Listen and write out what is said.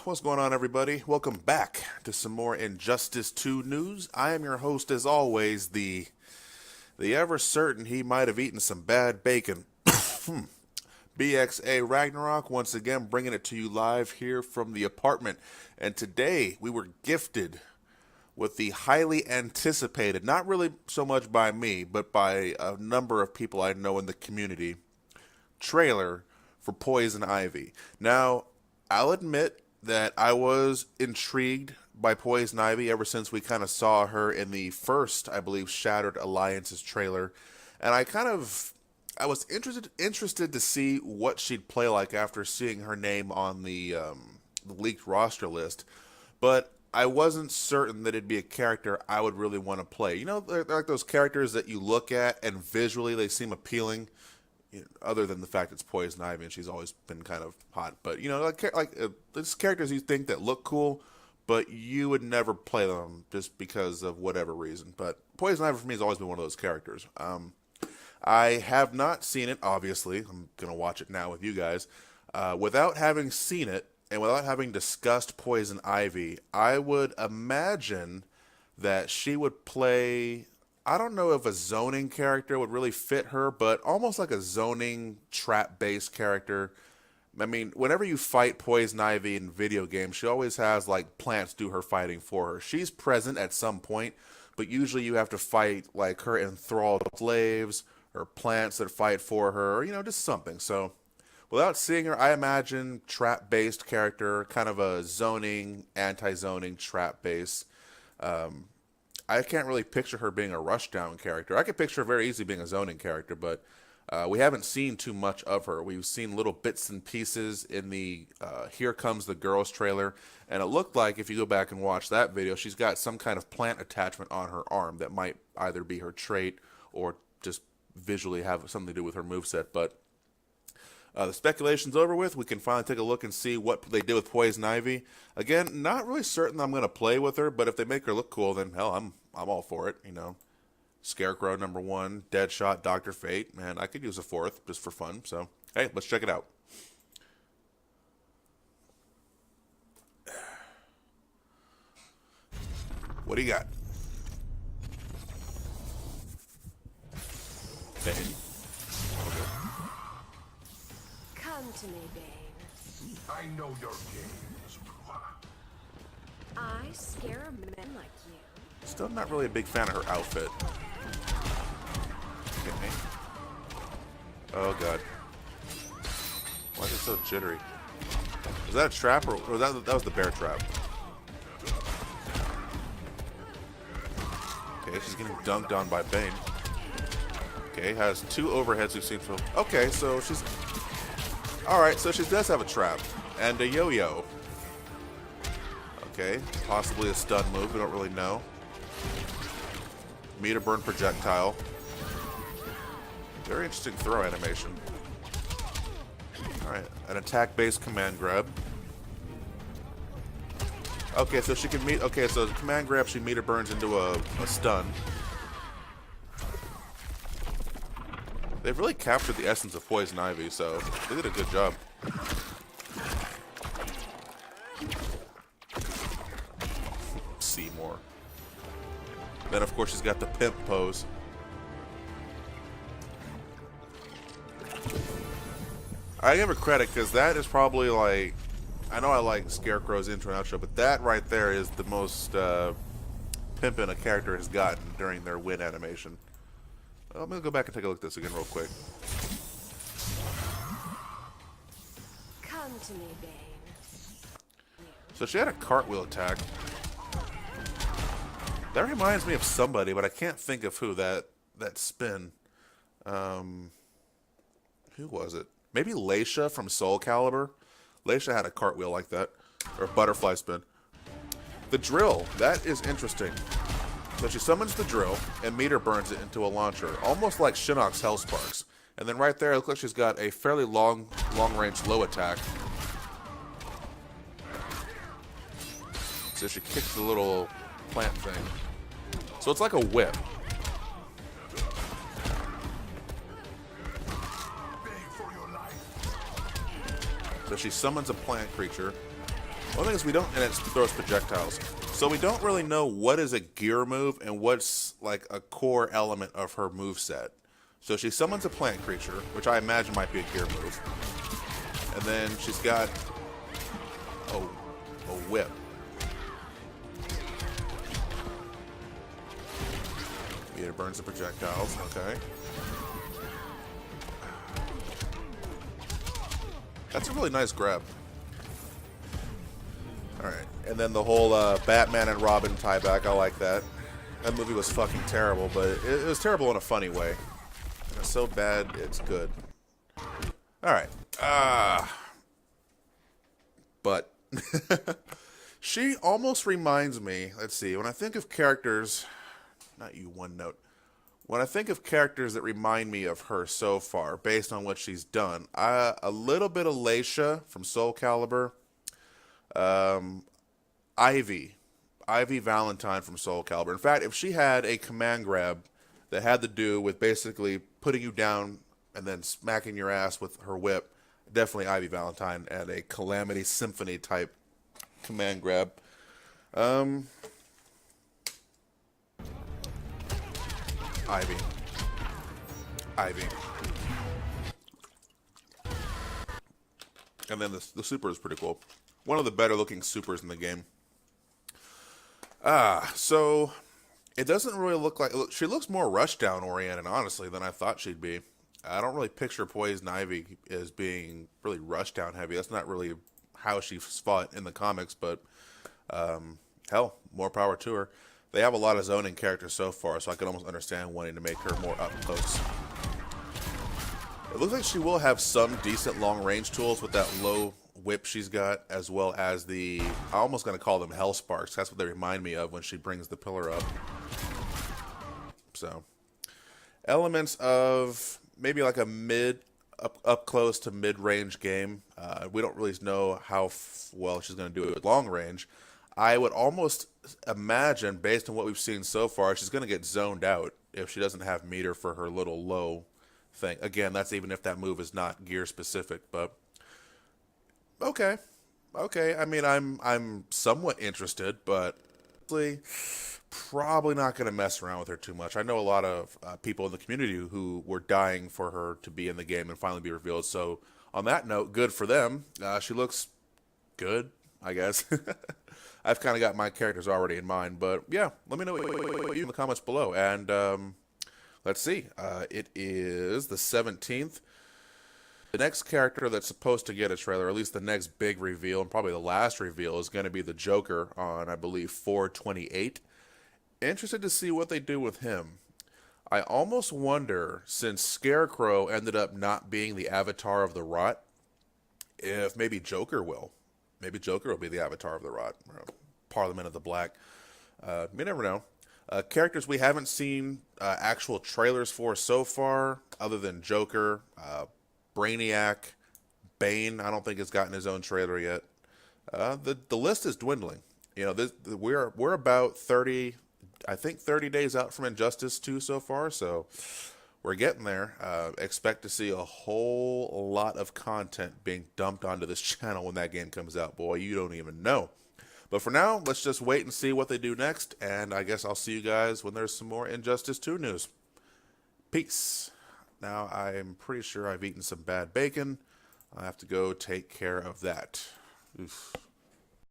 What's going on, everybody? Welcome back to some more Injustice 2 news. I am your host, as always, the ever certain he might have eaten some bad bacon. BXA Ragnarok, once again bringing it to you live here from the apartment. And today we were gifted with the highly anticipated, not really so much by me, but by a number of people I know in the community, trailer for Poison Ivy. Now, I'll admit that I was intrigued by Poison Ivy ever since we kind of saw her in the first, I believe, Shattered Alliances trailer. And I was interested to see what she'd play like after seeing her name on the leaked roster list. But I wasn't certain that it'd be a character I would really want to play. You know, they're like those characters that you look at and visually they seem appealing. You know, other than the fact it's Poison Ivy and she's always been kind of hot, but you know, like there's characters you think that look cool, but you would never play them just because of whatever reason. But Poison Ivy for me has always been one of those characters. I have not seen it. Obviously, I'm gonna watch it now with you guys. Without having seen it and without having discussed Poison Ivy, I would imagine that she would play. I don't know if a zoning character would really fit her, but almost like a zoning trap-based character. I mean, whenever you fight Poison Ivy in video games, she always has, like, plants do her fighting for her. She's present at some point, but usually you have to fight, like, her enthralled slaves or plants that fight for her, or, you know, just something. So, without seeing her, I imagine trap-based character, kind of a zoning, anti-zoning trap-based. I can't really picture her being a rushdown character. I could picture her very easily being a zoning character, but we haven't seen too much of her. We've seen little bits and pieces in the Here Comes the Girls trailer, and it looked like, if you go back and watch that video, she's got some kind of plant attachment on her arm that might either be her trait or just visually have something to do with her moveset. But the speculation's over with. We can finally take a look and see what they did with Poison Ivy. Again, not really certain I'm going to play with her, but if they make her look cool, then hell, I'm all for it. You know, Scarecrow #1, Deadshot, Dr. Fate. Man, I could use a fourth just for fun. So hey, let's check it out. What do you got? Bane. Come to me, Bane. I know your games, Bruja. I scare men like you. Still not really a big fan of her outfit. Okay. Oh god. Why is it so jittery? Was that a trap or was that was the bear trap? Okay, she's getting dunked on by Bane. Okay, has two overheads we've seen from. Okay, so she's. Alright, so she does have a trap. And a yo-yo. Okay, possibly a stun move, we don't really know. Meter burn projectile. Very interesting throw animation. Alright, an attack-based command grab. Okay, so she can meet. Okay, so the command grab, she meter burns into a stun. They've really captured the essence of Poison Ivy, so they did a good job. Seymour. Then, of course, she's got the pimp pose. I give her credit because that is probably like, I know I like Scarecrow's intro and outro, but that right there is the most pimpin' a character has gotten during their win animation. I'm gonna go back and take a look at this again real quick. Come to me, Bane. So she had a cartwheel attack. That reminds me of somebody, but I can't think of who. That spin. Who was it? Maybe Leisha from Soul Calibur. Leisha had a cartwheel like that, or a butterfly spin. The drill. That is interesting. So she summons the drill and meter burns it into a launcher, almost like Shinnok's Hellsparks. And then right there, it looks like she's got a fairly long-range low attack. So she kicks the little plant thing. So it's like a whip. So she summons a plant creature. One thing is we don't, and it throws projectiles. So we don't really know what is a gear move and what's like a core element of her move set. So she summons a plant creature, which I imagine might be a gear move. And then she's got a whip. It burns the projectiles, okay. That's a really nice grab. Alright, and then the whole Batman and Robin tieback, I like that. That movie was fucking terrible, but it was terrible in a funny way. And it's so bad, it's good. Alright. But she almost reminds me, let's see, when I think of characters, not you, One Note. When I think of characters that remind me of her so far, based on what she's done, a little bit of Leisha from Soul Calibur, Ivy Valentine from Soul Calibur. In fact, if she had a command grab that had to do with basically putting you down and then smacking your ass with her whip, definitely Ivy Valentine at a Calamity Symphony type command grab. Ivy. And then the super is pretty cool. One of the better looking supers in the game. So it doesn't really look like... She looks more Rushdown oriented, honestly, than I thought she'd be. I don't really picture Poison Ivy as being really Rushdown heavy. That's not really how she's fought in the comics, but hell, more power to her. They have a lot of zoning characters so far, so I can almost understand wanting to make her more up close. It looks like she will have some decent long range tools with that low whip she's got, as well as the... I'm almost going to call them Hell Sparks. That's what they remind me of when she brings the pillar up. So, elements of maybe like a up close to mid range game. We don't really know how well she's going to do it with long range. I would almost imagine, based on what we've seen so far, she's going to get zoned out if she doesn't have meter for her little low thing. Again, that's even if that move is not gear specific, but okay. I mean, I'm somewhat interested, but probably not going to mess around with her too much. I know a lot of people in the community who were dying for her to be in the game and finally be revealed. So on that note, good for them. She looks good, I guess. I've kind of got my characters already in mind, but yeah, let me know what you in the comments below. And let's see, it is the 17th. The next character that's supposed to get a trailer, or at least the next big reveal, and probably the last reveal, is going to be the Joker on, I believe, 4/28. Interested to see what they do with him. I almost wonder, since Scarecrow ended up not being the avatar of the Rot, if maybe Joker will. Maybe Joker will be the avatar of the Rot. Parliament of the Black. You never know. Characters we haven't seen actual trailers for so far, other than Joker, Brainiac, Bane. I don't think has gotten his own trailer yet. The list is dwindling. You know, we're about 30 days out from Injustice 2 so far, so we're getting there. Expect to see a whole lot of content being dumped onto this channel when that game comes out. Boy, you don't even know. But for now, let's just wait and see what they do next, and I guess I'll see you guys when there's some more Injustice 2 news. Peace. Now, I'm pretty sure I've eaten some bad bacon. I have to go take care of that. Oof.